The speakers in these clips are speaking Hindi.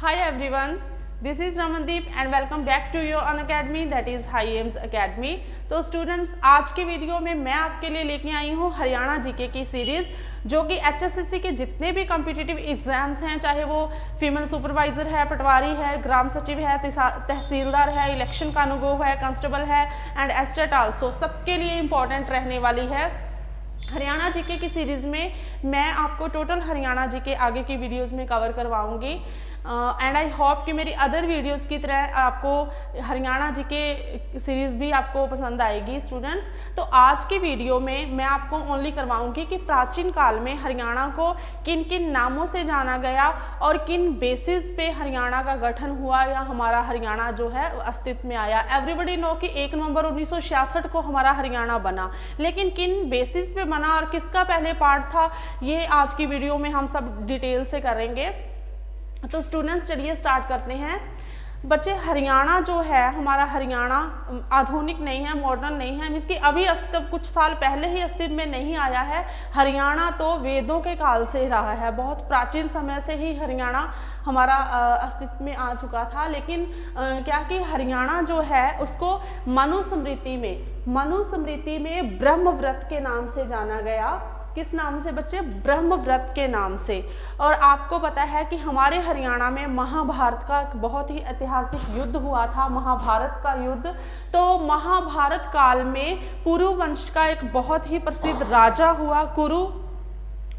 Hi everyone, this is Ramandeep and welcome back to your academy that is High Aims Academy। तो स्टूडेंट्स, आज के वीडियो में मैं आपके लिए लेके आई हूँ हरियाणा जीके की सीरीज, जो कि एचएसएससी के जितने भी कॉम्पिटिटिव एग्जाम्स हैं, चाहे वो फीमेल सुपरवाइजर है, पटवारी है, ग्राम सचिव है, तहसीलदार है, इलेक्शन कानूगो है, कांस्टेबल है एंड एस्टेट आल्सो, सबके लिए इम्पॉर्टेंट रहने वाली है। हरियाणा जीके की सीरीज में मैं आपको टोटल हरियाणा जीके आगे की वीडियोस में कवर करवाऊंगी एंड आई होप कि मेरी अदर वीडियोस की तरह आपको हरियाणा जीके सीरीज भी आपको पसंद आएगी स्टूडेंट्स। तो आज की वीडियो में मैं आपको ओनली करवाऊंगी कि प्राचीन काल में हरियाणा को किन किन नामों से जाना गया और किन बेसिस पे हरियाणा का गठन हुआ या हमारा हरियाणा जो है अस्तित्व में आया। एवरीबडी नो कि 1 नवंबर 1966 को हमारा हरियाणा बना, लेकिन किन बेसिस पे बना और किसका पहले पार्ट था, ये आज की वीडियो में हम सब डिटेल से करेंगे। तो स्टूडेंट्स चलिए स्टार्ट करते हैं। बच्चे, हरियाणा जो है हमारा, हरियाणा आधुनिक नहीं है, मॉडर्न नहीं है, मीन्स कि अभी अस्तित्व कुछ साल पहले ही अस्तित्व में नहीं आया है। हरियाणा तो वेदों के काल से रहा है, बहुत प्राचीन समय से ही हरियाणा हमारा अस्तित्व में आ चुका था। लेकिन क्या कि हरियाणा जो है उसको मनुस्मृति में ब्रह्मव्रत के नाम से जाना गया। किस नाम से बच्चे? ब्रह्मव्रत के नाम से। और आपको पता है कि हमारे हरियाणा में महाभारत का बहुत ही ऐतिहासिक युद्ध हुआ था, महाभारत का युद्ध। तो महाभारत काल में कुरु वंश का एक बहुत ही प्रसिद्ध राजा हुआ कुरु,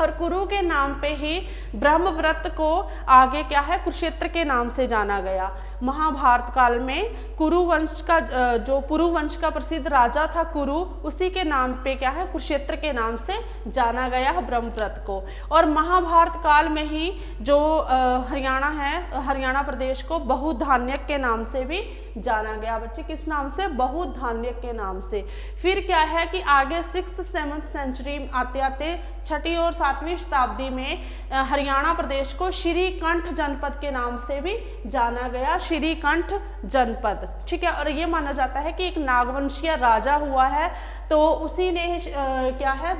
और कुरु के नाम पे ही ब्रह्मव्रत को आगे क्या है, कुरुक्षेत्र के नाम से जाना गया। महाभारत काल में कुरु वंश का जो पुरु वंश का प्रसिद्ध राजा था कुरु, उसी के नाम पे क्या है, कुरुक्षेत्र के नाम से जाना गया ब्रह्मव्रत को। और महाभारत काल में ही जो हरियाणा है, हरियाणा प्रदेश को बहुधान्यक के नाम से भी जाना गया। बच्चे, किस नाम से? बहुधान्यक के नाम से। फिर क्या है कि आगे 6th-7th सेंचुरी आते आते 6ठी और 7वीं शताब्दी में हरियाणा प्रदेश को श्रीकंठ जनपद के नाम से भी जाना गया, श्रीकंठ जनपद। ठीक है, और ये माना जाता है कि एक नागवंशीय राजा हुआ है, तो उसी ने क्या है,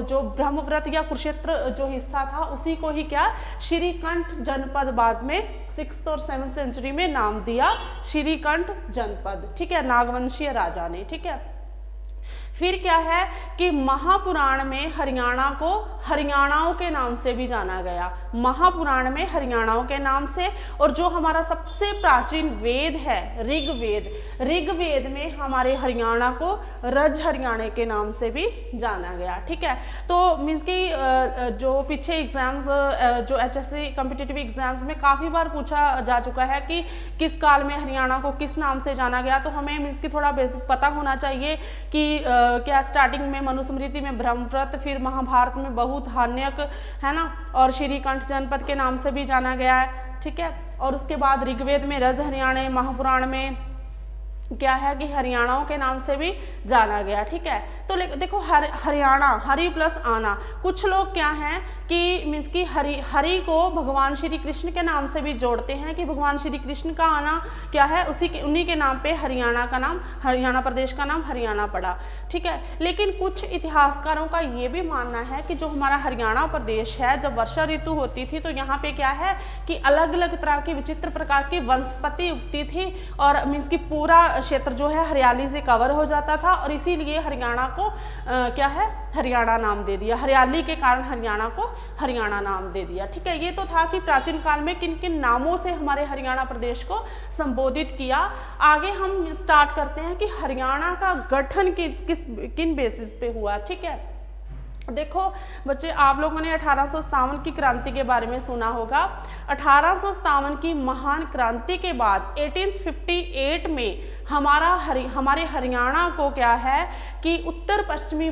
जो ब्रह्मव्रत या कुरुक्षेत्र जो हिस्सा था उसी को ही क्या, श्रीकंठ जनपद बाद में 6th और 7th सेंचुरी में नाम दिया, श्रीकंठ जनपद। ठीक है, नागवंशीय राजा ने। ठीक है, फिर क्या है कि महापुराण में हरियाणा को हरियाणाओं के नाम से भी जाना गया, महापुराण में हरियाणाओं के नाम से। और जो हमारा सबसे प्राचीन वेद है ऋग्वेद में हमारे हरियाणा को रज हरियाणा के नाम से भी जाना गया। ठीक है, तो मीन्स कि जो पीछे एग्जाम्स जो एचएससी कॉम्पिटिटिव एग्जाम्स में काफ़ी बार पूछा जा चुका है कि किस काल में हरियाणा को किस नाम से जाना गया, तो हमें मीन्स कि थोड़ा बेसिक पता होना चाहिए कि क्या स्टार्टिंग में मनुस्मृति में ब्रह्मव्रत, फिर महाभारत में बहुधान्यक है ना, और श्रीकंठ जनपद के नाम से भी जाना गया है। ठीक है, और उसके बाद ऋग्वेद में रज हरियाणा, महापुराण में क्या है कि हरियाणाओं के नाम से भी जाना गया। ठीक है, तो देखो हरियाणा, हरि प्लस आना, कुछ लोग क्या हैं कि मीन्स कि हरि को भगवान श्री कृष्ण के नाम से भी जोड़ते हैं कि भगवान श्री कृष्ण का आना क्या है, उन्हीं के नाम पे हरियाणा का नाम, हरियाणा प्रदेश का नाम हरियाणा पड़ा। ठीक है, लेकिन कुछ इतिहासकारों का ये भी मानना है कि जो हमारा हरियाणा प्रदेश है, जब वर्षा ऋतु होती थी तो यहाँ पे क्या है कि अलग अलग तरह की विचित्र प्रकार की वनस्पति उगती थी, और मीन्स कि पूरा क्षेत्र जो है हरियाली से कवर हो जाता था, और इसीलिए हरियाणा को क्या है, हरियाणा नाम दे दिया। हरियाली के कारण हरियाणा को हरियाणा नाम दे दिया। ठीक है, ये तो था कि प्राचीन काल में किन किन नामों से हमारे हरियाणा प्रदेश को संबोधित किया। आगे हम स्टार्ट करते हैं कि हरियाणा का गठन किन बेसिस पे हुआ। ठीक है, देखो बच्चे, आप लोगों ने 1857 की क्रांति के बारे में सुना होगा। 1857 की महान क्रांति के बाद 1858 में हमारे हरियाणा को क्या है कि उत्तर पश्चिमी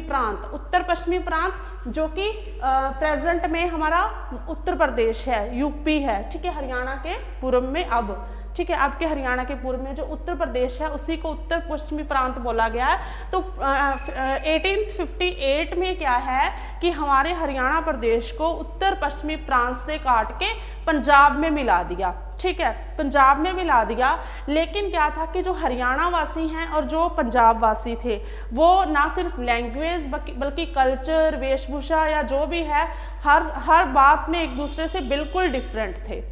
प्रांत जो कि प्रेजेंट में हमारा उत्तर प्रदेश है, यूपी है। ठीक है, हरियाणा के पूर्व में अब, ठीक है, आपके हरियाणा के पूर्व में जो उत्तर प्रदेश है उसी को उत्तर पश्चिमी प्रांत बोला गया है। तो 1858 में क्या है कि हमारे हरियाणा प्रदेश को उत्तर पश्चिमी प्रांत से काट के पंजाब में मिला दिया। ठीक है, पंजाब में मिला दिया। लेकिन क्या था कि जो हरियाणा वासी हैं और जो पंजाब वासी थे, वो ना सिर्फ लैंग्वेज बल्कि कल्चर, वेशभूषा या जो भी है, हर बात में एक दूसरे से बिल्कुल डिफरेंट थे।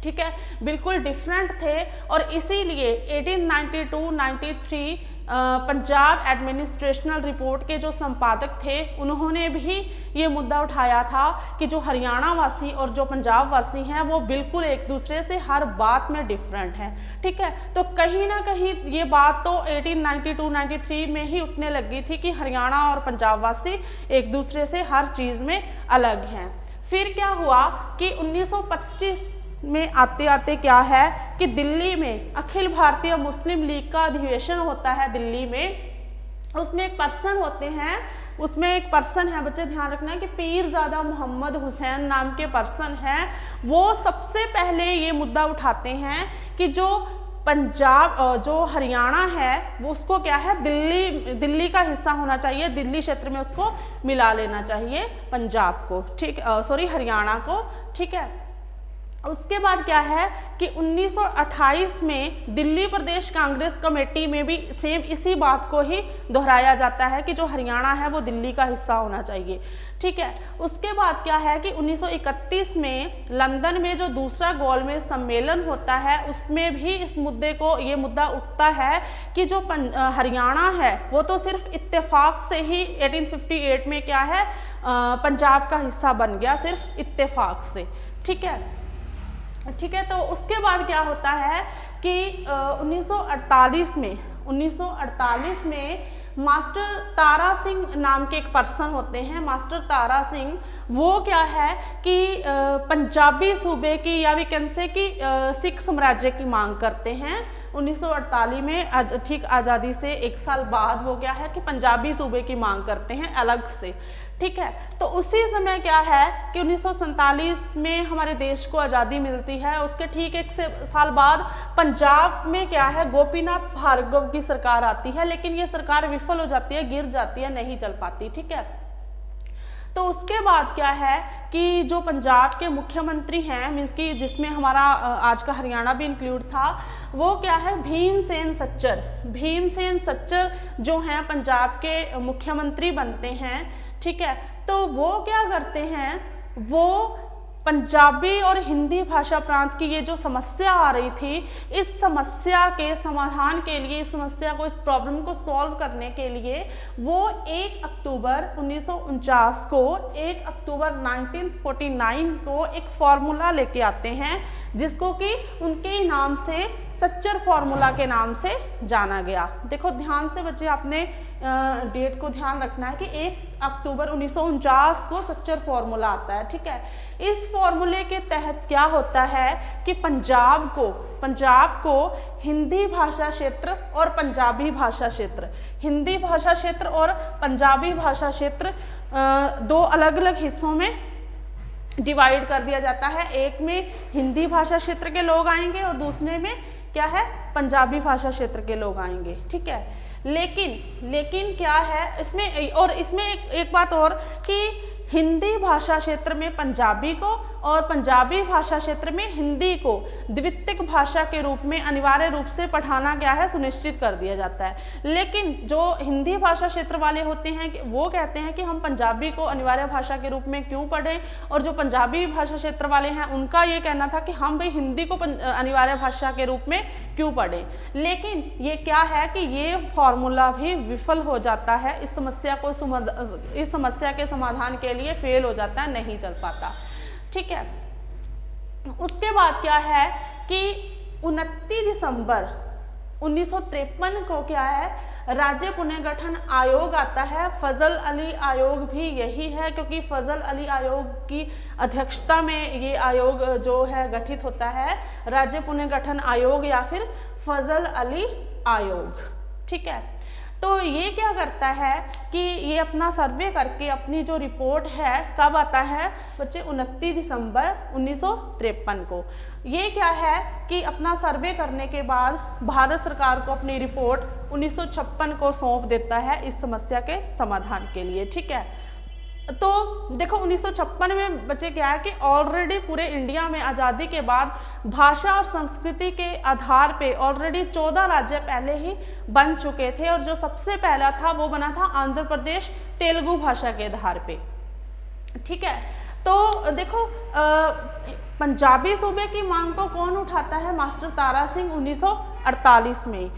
ठीक है, बिल्कुल डिफरेंट थे। और इसीलिए 1892-93 पंजाब एडमिनिस्ट्रेशनल रिपोर्ट के जो संपादक थे उन्होंने भी ये मुद्दा उठाया था कि जो हरियाणा वासी और जो पंजाब वासी हैं वो बिल्कुल एक दूसरे से हर बात में डिफरेंट हैं। ठीक है, तो कहीं ना कहीं ये बात तो 1892-93 में ही उठने लगी थी कि हरियाणा और पंजाब वासी एक दूसरे से हर चीज़ में अलग हैं। फिर क्या हुआ कि 1925 में आते आते क्या है कि दिल्ली में अखिल भारतीय मुस्लिम लीग का अधिवेशन होता है दिल्ली में। उसमें एक पर्सन होते हैं, उसमें एक पर्सन है, बच्चे ध्यान रखना है कि पीरजादा मोहम्मद हुसैन नाम के पर्सन हैं। वो सबसे पहले ये मुद्दा उठाते हैं कि जो पंजाब जो हरियाणा है वो उसको क्या है दिल्ली का हिस्सा होना चाहिए, दिल्ली क्षेत्र में उसको मिला लेना चाहिए पंजाब को, ठीक सॉरी हरियाणा को। ठीक है, उसके बाद क्या है कि 1928 में दिल्ली प्रदेश कांग्रेस कमेटी में भी सेम इसी बात को ही दोहराया जाता है कि जो हरियाणा है वो दिल्ली का हिस्सा होना चाहिए। ठीक है, उसके बाद क्या है कि 1931 में लंदन में जो दूसरा गोलमेज सम्मेलन होता है उसमें भी इस मुद्दे को ये मुद्दा उठता है कि जो हरियाणा है वो तो सिर्फ इत्तेफाक से ही 1858 में क्या है पंजाब का हिस्सा बन गया, सिर्फ इत्तेफाक से। ठीक है, ठीक है, तो उसके बाद क्या होता है कि 1948 में मास्टर तारा सिंह नाम के एक पर्सन होते हैं, मास्टर तारा सिंह। वो क्या है कि पंजाबी सूबे की या वी कैन से कि सिख साम्राज्य की मांग करते हैं। 1948 में ठीक आज़ादी से एक साल बाद वो क्या है कि पंजाबी सूबे की मांग करते हैं अलग से। ठीक है, तो उसी समय क्या है कि 1947 में हमारे देश को आज़ादी मिलती है। उसके ठीक एक साल बाद पंजाब में क्या है गोपीनाथ भार्गव की सरकार आती है, लेकिन ये सरकार विफल हो जाती है, गिर जाती है, नहीं चल पाती। ठीक है, तो उसके बाद क्या है कि जो पंजाब के मुख्यमंत्री हैं, मीन्स कि जिसमें हमारा आज का हरियाणा भी इंक्लूड था, वो क्या है भीमसेन सच्चर। भीमसेन सच्चर जो हैं पंजाब के मुख्यमंत्री बनते हैं। ठीक है, तो वो क्या करते हैं, वो पंजाबी और हिंदी भाषा प्रांत की ये जो समस्या आ रही थी, इस समस्या के समाधान के लिए, इस समस्या को, इस प्रॉब्लम को सॉल्व करने के लिए वो 1 अक्टूबर 1949 को, 1 अक्टूबर 1949 को एक फॉर्मूला लेके आते हैं जिसको कि उनके नाम से सच्चर फॉर्मूला के नाम से जाना गया। देखो ध्यान से बच्चे, आपने डेट को ध्यान रखना है कि 1 अक्टूबर 1949 को सच्चर फॉर्मूला आता है। ठीक है, इस फॉर्मूले के तहत क्या होता है कि पंजाब को हिंदी भाषा क्षेत्र और पंजाबी भाषा क्षेत्र, हिंदी भाषा क्षेत्र और पंजाबी भाषा क्षेत्र दो अलग अलग हिस्सों में डिवाइड कर दिया जाता है। एक में हिंदी भाषा क्षेत्र के लोग आएंगे और दूसरे में क्या है पंजाबी भाषा क्षेत्र के लोग आएंगे। ठीक है, लेकिन क्या है इसमें, और इसमें एक बात और कि हिंदी भाषा क्षेत्र में पंजाबी को और पंजाबी भाषा क्षेत्र में हिंदी को द्वितीयक भाषा के रूप में अनिवार्य रूप से पढ़ाना क्या है सुनिश्चित कर दिया जाता है। लेकिन जो हिंदी भाषा क्षेत्र वाले होते हैं वो कहते हैं कि हम पंजाबी को अनिवार्य भाषा के रूप में क्यों पढ़ें, और जो पंजाबी भाषा क्षेत्र वाले हैं उनका ये कहना था कि हम भाई हिंदी को अनिवार्य भाषा के रूप में क्यों पढ़ें। लेकिन ये क्या है कि ये फॉर्मूला भी विफल हो जाता है, इस समस्या के समाधान के लिए फेल हो जाता है, नहीं चल पाता। ठीक है, उसके बाद क्या है कि 29 दिसंबर 1953 को क्या है राज्य पुनर्गठन आयोग आता है। फजल अली आयोग भी यही है, क्योंकि फजल अली आयोग की अध्यक्षता में ये आयोग जो है गठित होता है, राज्य पुनर्गठन आयोग या फिर फजल अली आयोग। ठीक है, तो ये क्या करता है कि ये अपना सर्वे करके अपनी जो रिपोर्ट है कब आता है बच्चे 29 दिसंबर 1953 को। ये क्या है कि अपना सर्वे करने के बाद भारत सरकार को अपनी रिपोर्ट 1956 को सौंप देता है इस समस्या के समाधान के लिए। ठीक है, तो देखो 1956 में बच्चे क्या है कि ऑलरेडी पूरे इंडिया में आज़ादी के बाद भाषा और संस्कृति के आधार पे ऑलरेडी 14 राज्य पहले ही बन चुके थे, और जो सबसे पहला था वो बना था आंध्र प्रदेश तेलुगु भाषा के आधार पे। ठीक है, तो देखो पंजाबी सूबे की मांग को कौन उठाता है? मास्टर तारा सिंह 1948 में।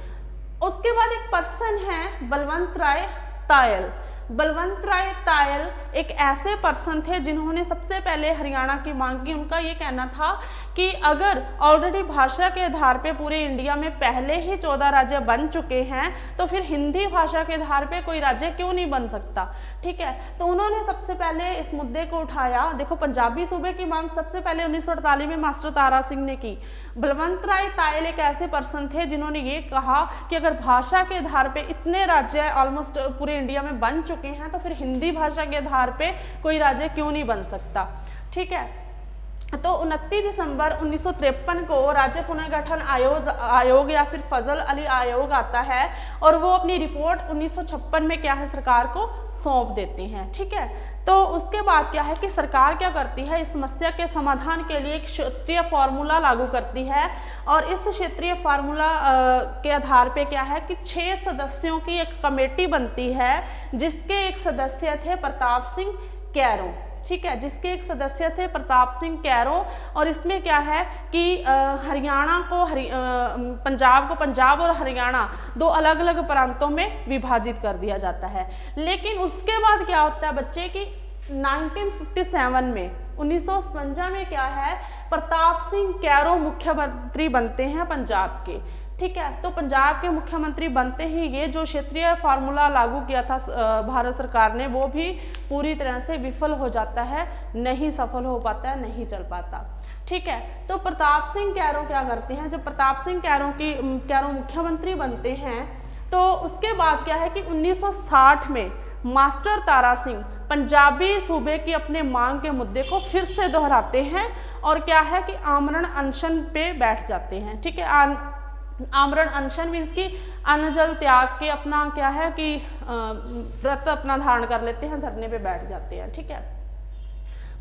उसके बाद एक पर्सन है बलवंत राय तायल। बलवंत राय तायल एक ऐसे पर्सन थे जिन्होंने सबसे पहले हरियाणा की मांग की। उनका ये कहना था कि अगर ऑलरेडी भाषा के आधार पे पूरे इंडिया में पहले ही 14 राज्य बन चुके हैं तो फिर हिंदी भाषा के आधार पे कोई राज्य क्यों नहीं बन सकता। ठीक है, तो उन्होंने सबसे पहले इस मुद्दे को उठाया। देखो, पंजाबी सूबे की मांग सबसे पहले 1948 में मास्टर तारा सिंह ने की। बलवंत राय तायल एक ऐसे पर्सन थे जिन्होंने ये कहा कि अगर भाषा के आधार पे इतने राज्य ऑलमोस्ट पूरे इंडिया में बन चुके हैं तो फिर हिंदी भाषा के आधार पे कोई राज्य क्यों नहीं बन सकता। ठीक है, तो 29 दिसंबर 1953 को राज्य पुनर्गठन आयोग या फिर फजल अली आयोग आता है और वो अपनी रिपोर्ट 1956 में क्या है सरकार को सौंप देते हैं। ठीक है, तो उसके बाद क्या है कि सरकार क्या करती है, इस समस्या के समाधान के लिए एक क्षेत्रीय फार्मूला लागू करती है और इस क्षेत्रीय फार्मूला के आधार पे क्या है कि 6 सदस्यों की एक कमेटी बनती है जिसके एक सदस्य थे प्रताप सिंह कैरों। ठीक है, जिसके एक सदस्य थे प्रताप सिंह कैरों। और इसमें क्या है कि हरियाणा को पंजाब और हरियाणा 2 अलग अलग प्रांतों में विभाजित कर दिया जाता है। लेकिन उसके बाद क्या होता है बच्चे कि 1957 में 1957 में क्या है प्रताप सिंह कैरों मुख्यमंत्री बनते हैं पंजाब के। ठीक है, तो पंजाब के मुख्यमंत्री बनते ही ये जो क्षेत्रीय फार्मूला लागू किया था भारत सरकार ने वो भी पूरी तरह से विफल हो जाता है, नहीं सफल हो पाता है, नहीं चल पाता। ठीक है, तो प्रताप सिंह कैरों क्या करते हैं, जब प्रताप सिंह कैरों मुख्यमंत्री बनते हैं तो उसके बाद क्या है कि 1960 में मास्टर तारा सिंह पंजाबी सूबे की अपने मांग के मुद्दे को फिर से दोहराते हैं और क्या है कि आमरण अनशन पे बैठ जाते हैं। ठीक है, आमरण अनशन मीन्स कि अन्न जल त्याग के अपना क्या है कि व्रत अपना धारण कर लेते हैं, धरने पे बैठ जाते हैं। ठीक है,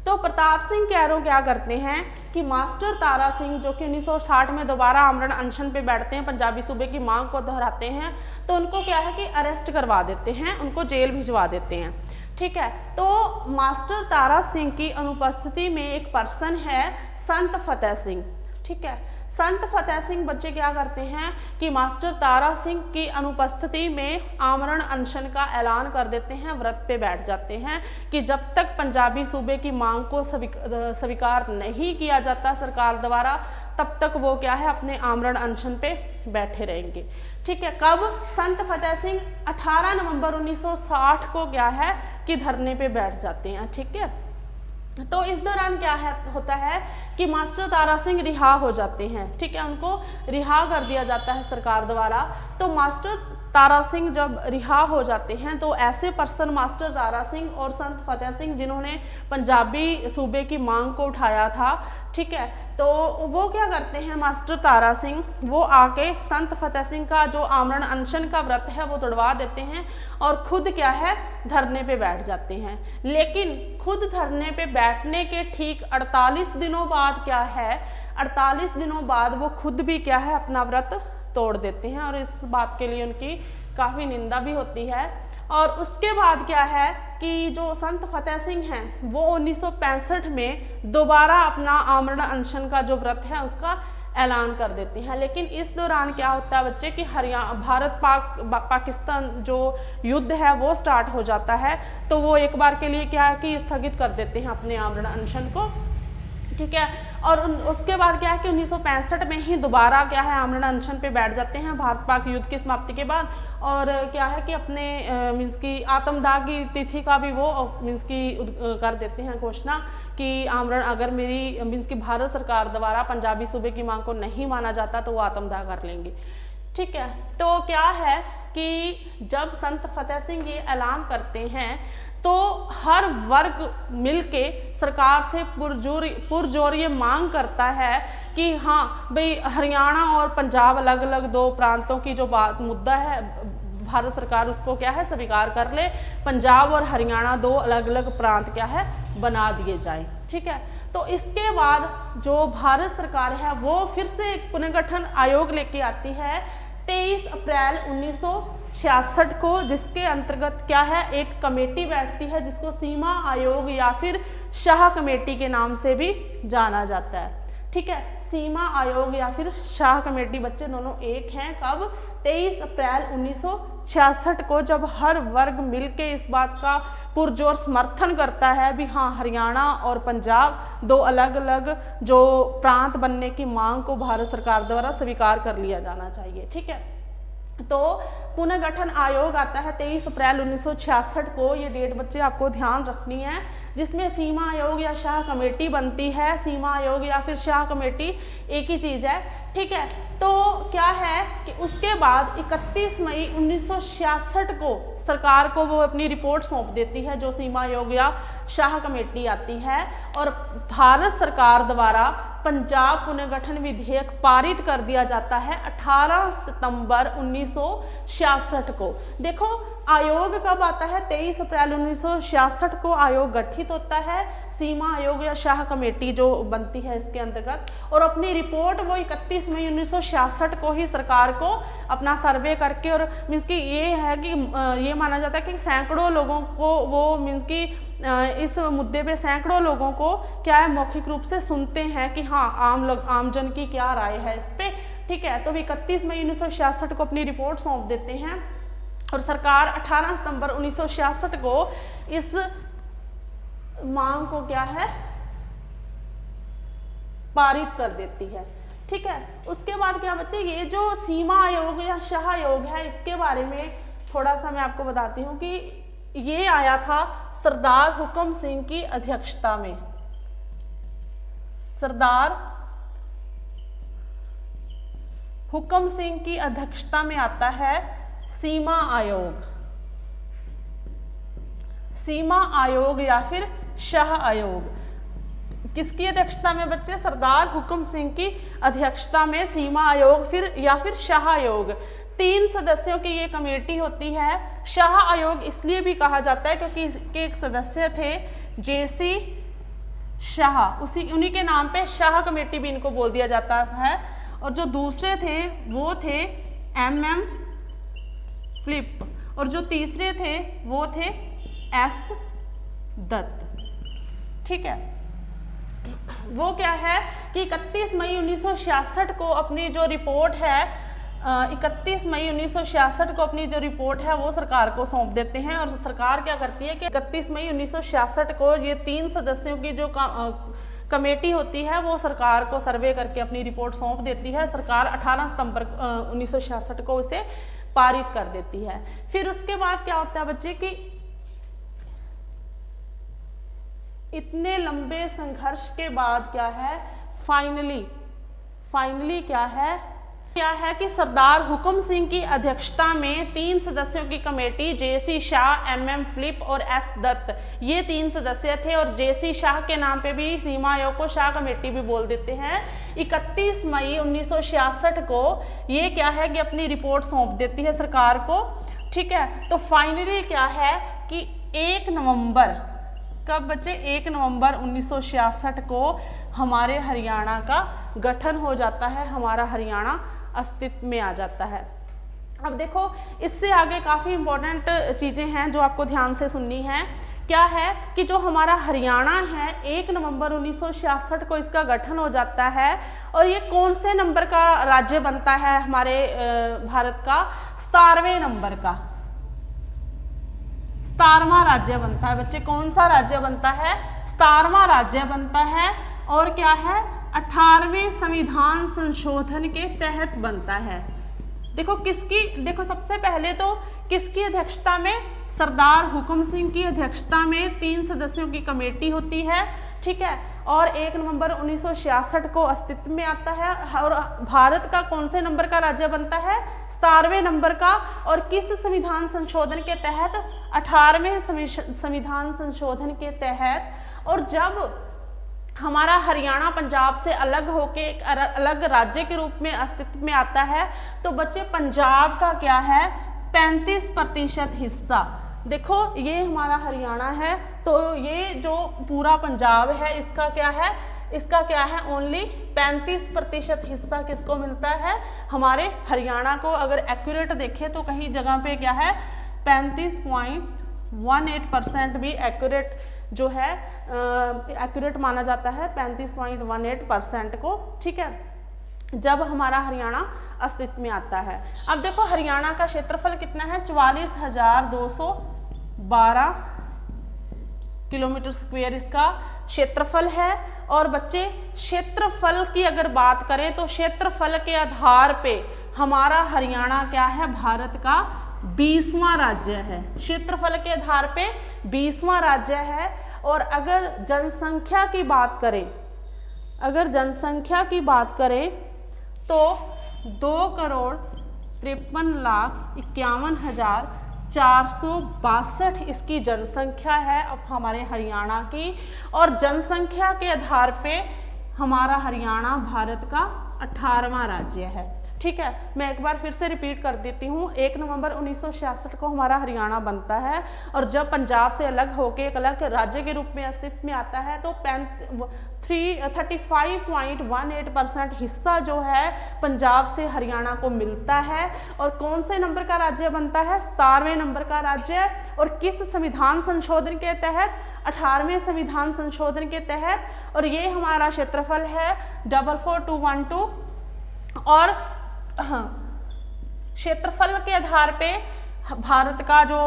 तो प्रताप सिंह कैरों क्या करते हैं कि मास्टर तारा सिंह जो कि 1960 में दोबारा आमरण अनशन पे बैठते हैं, पंजाबी सूबे की मांग को दोहराते हैं, तो उनको क्या है कि अरेस्ट करवा देते हैं, उनको जेल भिजवा देते हैं। ठीक है, तो मास्टर तारा सिंह की अनुपस्थिति में एक पर्सन है संत फतेह सिंह। ठीक है, संत फतेह सिंह बच्चे क्या करते हैं कि मास्टर तारा सिंह की अनुपस्थिति में आमरण अनशन का ऐलान कर देते हैं, व्रत पे बैठ जाते हैं कि जब तक पंजाबी सूबे की मांग को स्वीकार नहीं किया जाता सरकार द्वारा तब तक वो क्या है अपने आमरण अनशन पे बैठे रहेंगे। ठीक है, कब संत फतेह सिंह 18 नवंबर 1960 को क्या है कि धरने पे बैठ जाते हैं। ठीक है, तो इस दौरान क्या होता है कि मास्टर तारा सिंह रिहा हो जाते हैं। ठीक है, उनको रिहा कर दिया जाता है सरकार द्वारा। तो मास्टर तारा सिंह जब रिहा हो जाते हैं तो ऐसे पर्सन मास्टर तारा सिंह और संत फतेह सिंह जिन्होंने पंजाबी सूबे की मांग को उठाया था, ठीक है, तो वो क्या करते हैं मास्टर तारा सिंह, वो आके संत फतेह सिंह का जो आमरण अनशन का व्रत है वो तोड़वा देते हैं और खुद क्या है धरने पे बैठ जाते हैं। लेकिन खुद धरने पे बैठने के ठीक 48 दिनों बाद क्या है, 48 दिनों बाद वो खुद भी क्या है अपना व्रत तोड़ देते हैं और इस बात के लिए उनकी काफ़ी निंदा भी होती है। और उसके बाद क्या है कि जो संत फतेह सिंह हैं वो 1965 में दोबारा अपना आमरण अनशन का जो व्रत है उसका ऐलान कर देते हैं। लेकिन इस दौरान क्या होता है बच्चे कि भारत पाकिस्तान जो युद्ध है वो स्टार्ट हो जाता है, तो वो एक बार के लिए क्या है कि स्थगित कर देते हैं अपने आमरण अनशन को। ठीक है, और उसके बाद क्या है कि 1965 में ही दोबारा क्या है आमरण अनशन पे बैठ जाते हैं भारत पाक युद्ध की समाप्ति के बाद। और क्या है कि अपने मीन्स की आत्मदाह की तिथि का भी वो मीन्स की कर देते हैं घोषणा कि आमरण अगर मेरी मीन्स की भारत सरकार द्वारा पंजाबी सूबे की मांग को नहीं माना जाता तो वो आत्मदाह कर लेंगे। ठीक है, तो क्या है कि जब संत फतेह सिंह ये ऐलान करते हैं तो हर वर्ग मिलके सरकार से पुरजोर ये मांग करता है कि हाँ भाई हरियाणा और पंजाब अलग अलग दो प्रांतों की जो बात मुद्दा है भारत सरकार उसको क्या है स्वीकार कर ले, पंजाब और हरियाणा दो अलग अलग प्रांत क्या है बना दिए जाएं। ठीक है, तो इसके बाद जो भारत सरकार है वो फिर से एक पुनर्गठन आयोग लेके आती है 23 अप्रैल 1966 को, जिसके अंतर्गत क्या है एक कमेटी बैठती है जिसको सीमा आयोग या फिर शाह कमेटी के नाम से भी जाना जाता है। ठीक है, सीमा आयोग या फिर शाह कमेटी बच्चे दोनों एक हैं। कब? 23 अप्रैल 1966 को, जब हर वर्ग मिलके इस बात का पुरजोर समर्थन करता है भी हाँ, हरियाणा और पंजाब दो अलग अलग जो प्रांत बनने की मांग को भारत सरकार द्वारा स्वीकार कर लिया जाना चाहिए। ठीक है, तो पुनर्गठन आयोग आता है 23 अप्रैल 1966 को। ये डेट बच्चे आपको ध्यान रखनी है, जिसमें सीमा आयोग या शाह कमेटी बनती है। सीमा आयोग या फिर शाह कमेटी एक ही चीज़ है। ठीक है, तो क्या है कि उसके बाद 31 मई 1966 को सरकार को वो अपनी रिपोर्ट सौंप देती है, जो सीमा आयोग या शाह कमेटी आती है, और भारत सरकार द्वारा पंजाब पुनर्गठन विधेयक पारित कर दिया जाता है 18 सितंबर 1966 को। देखो, आयोग कब आता है? 23 अप्रैल 1966 को आयोग गठित होता है, सीमा आयोग या शाह कमेटी जो बनती है इसके अंतर्गत, और अपनी रिपोर्ट वो 31 मई 1966 को ही सरकार को अपना सर्वे करके, और मीन्स कि ये है कि ये माना जाता है कि सैकड़ों लोगों को वो मीन्स कि इस मुद्दे पे सैकड़ों लोगों को क्या है मौखिक रूप से सुनते हैं कि हाँ, आम जन की क्या राय है इस पे। ठीक है, तो 31 मई 1966 को अपनी रिपोर्ट सौंप देते हैं, और सरकार 18 सितंबर 1966 को इस मांग को क्या है पारित कर देती है। ठीक है, उसके बाद क्या बच्चे, ये जो सीमा आयोग या शाह आयोग है, इसके बारे में थोड़ा सा मैं आपको बताती हूँ कि ये आया था सरदार हुक्म सिंह की अध्यक्षता में। सरदार हुक्म सिंह की अध्यक्षता में आता है सीमा आयोग। सीमा आयोग या फिर शाह आयोग किसकी अध्यक्षता में बच्चे? सरदार हुक्म सिंह की अध्यक्षता में सीमा आयोग फिर या फिर शाह आयोग, 3 सदस्यों की ये कमेटी होती है। शाह आयोग इसलिए भी कहा जाता है क्योंकि इसके एक सदस्य थे JC शाह, उन्हीं के नाम पे शाह कमेटी भी इनको बोल दिया जाता है, और जो दूसरे थे वो थे MM फ्लिप, और जो तीसरे थे वो थे S दत्त। ठीक है, वो क्या है कि 31 मई 1966 को अपनी जो रिपोर्ट है 31 मई 1966 को अपनी जो रिपोर्ट है वो सरकार को सौंप देते हैं, और सरकार क्या करती है कि 31 मई 1966 को ये 3 सदस्यों की जो कमेटी होती है वो सरकार को सर्वे करके अपनी रिपोर्ट सौंप देती है। सरकार 18 सितंबर 1966 को उसे पारित कर देती है। फिर उसके बाद क्या होता है बच्चे कि इतने लंबे संघर्ष के बाद क्या है, फाइनली क्या है कि सरदार हुक्म सिंह की अध्यक्षता में 3 सदस्यों की committee JC Shah, MM flip और S दत्त, ये 3 सदस्य थे, और JC शाह के नाम पे भी सीमा आयोग को शाह कमेटी भी बोल देते हैं। 31 मई 1966 को ये क्या है कि अपनी रिपोर्ट सौंप देती है सरकार को। ठीक है, तो फाइनली क्या है कि 1 नवंबर, कब बच्चे? 1 नवंबर 1966 को हमारे हरियाणा का गठन हो जाता है, हमारा हरियाणा अस्तित्व में आ जाता है। अब देखो, इससे आगे काफ़ी इंपॉर्टेंट चीज़ें हैं जो आपको ध्यान से सुननी है। क्या है कि जो हमारा हरियाणा है 1 नवंबर 1966 को इसका गठन हो जाता है, और ये कौन से नंबर का राज्य बनता है हमारे भारत का? 17वें नंबर का, 17वां राज्य बनता है बच्चे। कौन सा राज्य बनता है? 17वां राज्य बनता है, और क्या है 18वें संविधान संशोधन के तहत बनता है। देखो सबसे पहले तो किसकी अध्यक्षता में? सरदार हुक्म सिंह की अध्यक्षता में 3 सदस्यों की कमेटी होती है। ठीक है, और 1 नवंबर 1966 को अस्तित्व में आता है, और भारत का कौन से नंबर का राज्य बनता है? 17वें नंबर का, और किस संविधान संशोधन के तहत? 18वें संविधान संशोधन के तहत। और जब हमारा हरियाणा पंजाब से अलग होके एक अलग राज्य के रूप में अस्तित्व में आता है, तो बच्चे पंजाब का क्या है? 35% हिस्सा। देखो, ये हमारा हरियाणा है, तो ये जो पूरा पंजाब है इसका क्या है? ओनली 35% हिस्सा किसको मिलता है? हमारे हरियाणा को। अगर एक्यूरेट देखें तो कहीं जगह पे क्या है 35.18% भी एक्यूरेट जो है एक्यूरेट माना जाता है 35.18% को, ठीक है, जब हमारा हरियाणा अस्तित्व में आता है। अब देखो हरियाणा का क्षेत्रफल कितना है, 44,212 किलोमीटर स्क्वायर इसका क्षेत्रफल है। और बच्चे क्षेत्रफल की अगर बात करें तो क्षेत्रफल के आधार पे हमारा हरियाणा क्या है, भारत का 20वां राज्य है। क्षेत्रफल के आधार पे 20वां राज्य है। और अगर जनसंख्या की बात करें, अगर जनसंख्या की बात करें तो 2,53,51,462 इसकी जनसंख्या है अब हमारे हरियाणा की। और जनसंख्या के आधार पे हमारा हरियाणा भारत का 18वां राज्य है, ठीक है। मैं एक बार फिर से रिपीट कर देती हूँ, 1 नवंबर 1966 को हमारा हरियाणा बनता है। और जब पंजाब से अलग होकर एक अलग राज्य के रूप में अस्तित्व में आता है तो 35.18% हिस्सा जो है पंजाब से हरियाणा को मिलता है। और कौन से नंबर का राज्य बनता है, 17वें नंबर का राज्य। और किस संविधान संशोधन के तहत, 18वें संविधान संशोधन के तहत। और ये हमारा क्षेत्रफल है 44,212। और क्षेत्रफल के आधार पे भारत का जो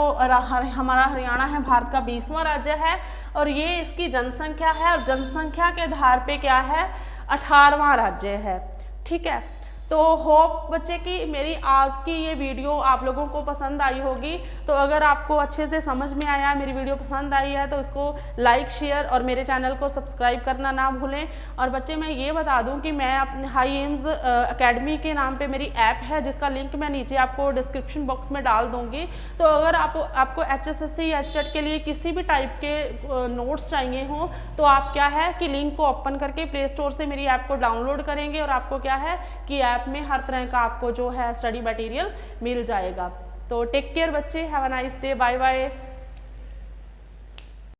हमारा हरियाणा है भारत का 20वां राज्य है। और ये इसकी जनसंख्या है और जनसंख्या के आधार पे क्या है, 18वां राज्य है, ठीक है। तो होप बच्चे कि मेरी आज की ये वीडियो आप लोगों को पसंद आई होगी। तो अगर आपको अच्छे से समझ में आया, मेरी वीडियो पसंद आई है तो इसको लाइक, शेयर और मेरे चैनल को सब्सक्राइब करना ना भूलें। और बच्चे मैं ये बता दूं कि मैं अपने हाई एम्स एकेडमी के नाम पे मेरी ऐप है जिसका लिंक मैं नीचे आपको डिस्क्रिप्शन बॉक्स में डाल दूँगी। तो अगर आपको HSSC या HTET के लिए किसी भी टाइप के नोट्स चाहिए हों तो आप क्या है कि लिंक को ओपन करके प्ले स्टोर से मेरी ऐप को डाउनलोड करेंगे और आपको क्या है कि ऐप में हर तरह का आपको जो है स्टडी मटेरियल मिल जाएगा। तो टेक केयर बच्चे, have a nice day, bye bye.